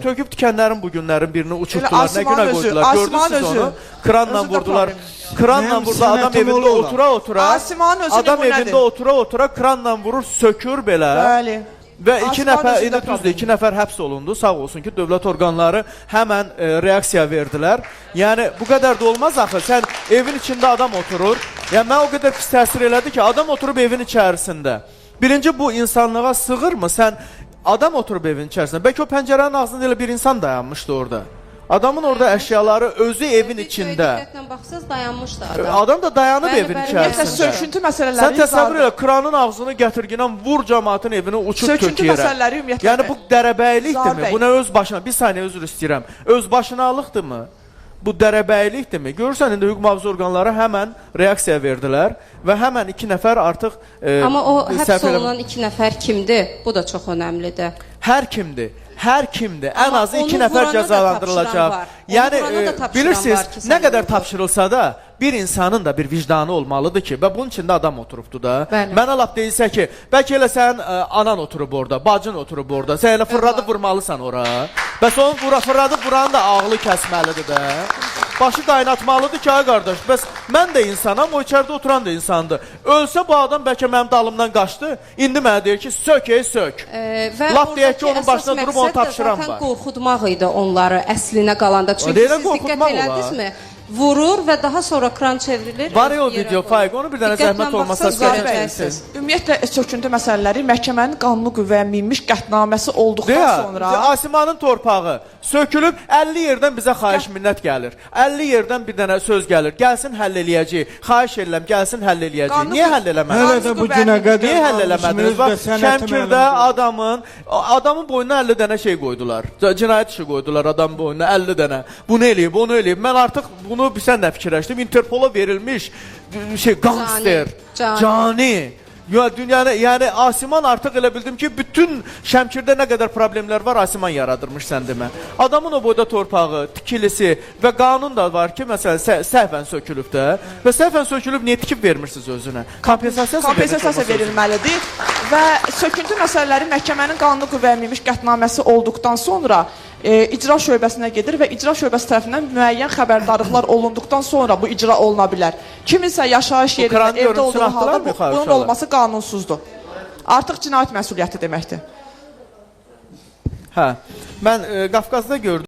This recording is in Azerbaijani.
Töküb tikənlərin bu günlərin birini uçurtdular. Nə günə qoydular? Gördünüz onu? Kranla vurdular. Kranla vurdu, adam evində otura-otura. Adam evində otura-otura kranla vurur, sökür belə. Bəli. Və iki nəfər həbs olundu, sağ olsun ki, dövlət orqanları həmən reaksiya verdilər. Yəni, bu qədər də olmaz axı, sən evin içində adam oturur. Yəni, mən o qədər pis təsir elədi ki, adam oturub evin içərisində. Birinci, bu insanlığa sığırmı? Sən adam oturub evin içərisində. Bəlkə o pəncərənin ağzında elə bir insan dayanmışdı orada. Adamın orada əşyaları özü evin içində. Diqqətlə baxsaz dayanmışdı adam. Adam da dayanıb evin içərisində. Söküntü məsələləri sən təsəvvür elə, kranın ağzını gətirginən vur cəmaatın evini uçub kök yerə. Söküntü məsələləri ümumiyyətlə. Yəni bu dərəbəylikdirmi? Bu nə öz başına? Bir saniyə özür istəyirəm. Öz başınalıqdırmı? Bu dərəbəylikdirmi? Görürsən, indi hüquq mühafizə orqanları həmən reaksiya verdilər və həmən iki nəfər artıq... Amma o həbs olunan iki nəfər kimdir? Bu da çox önəmlidir. Hər kimdir. Hər kimdir. Ən azı iki nəfər cəzalandırılacaq. Yəni, bilirsiniz, nə qədər tapşırılsa da, bir insanın da bir vicdanı olmalıdır ki, və bunun içində adam oturubdur da. Mənə lap deyilsə ki, bəlkə elə sənin anan oturub orada, bacın oturub orada, sən elə fırladıb vurmalısan ora. Bəs onun fırladıb vuranın da ağlı kəsməlidir də. Başı qaynatmalıdır ki, ay qardaş, bəs mən də insanam, o içəridə oturan da insandır. Ölsə bu adam bəlkə mənim dalımdan qaçdı, indi mənə deyir ki, sök, sök. Laf deyək ki, onun başına durub onu tapşıram var. Zaten qorxutmaq idi onları əslinə qalanda. Çünki siz diqqət elədinizmi? Vurur və daha sonra kran çevrilir. Var ya o video, Faiq, onu bir dənə zəhmət olmasa görəcəksiniz. Ümumiyyətlə, söküntü məsələləri məhkəmənin qanunu qüvvəyə minmiş qətnaməsi olduqdan sonra... Asimanın torpağı sökülüb, 50 yerdən bizə xahiş minnət gəlir. 50 yerdən bir dənə söz gəlir. Gəlsin, həll eləyəcək. Xahiş edirəm, gəlsin, həll eləyəcək. Niyə həll eləmədiniz? Hələ də bu günə qədər... Niyə həll eləmədiniz? Şəmkirdə adamın boynuna 50 dənə şey qoydular. Cinayət işi qoydular adamın boynuna 50 dənə. Bunu eləyib, onu eləyib. Mən artıq bunu sən də fikirləşdim. Interpola verilmiş gangster, cani. Yəni Asiman artıq elə bildim ki, bütün Şəmkirdə nə qədər problemlər var, Asiman yaradırmış sən demə. Adamın o boyda torpağı, tikilisi və qanun da var ki, məsələn, səhvən sökülüb də. Və səhvən sökülüb, niyə tikib vermirsiniz özünə? Kompensasiya verilməlidir və söküntü məsələləri məhkəmənin qanunu qüvvəyə minmiş qətnaməsi olduqdan sonra icra şöbəsinə gedir və icra şöbəsi tərəfindən müəyyən xəbərdarlıqlar olunduqdan sonra bu icra oluna bilər. Kiminsə yaşayış yerində, evdə olduğu halda bunun olması qanunsuzdur. Artıq cinayət məsuliyyəti deməkdir. Hə, mən Qafqazda gördüm.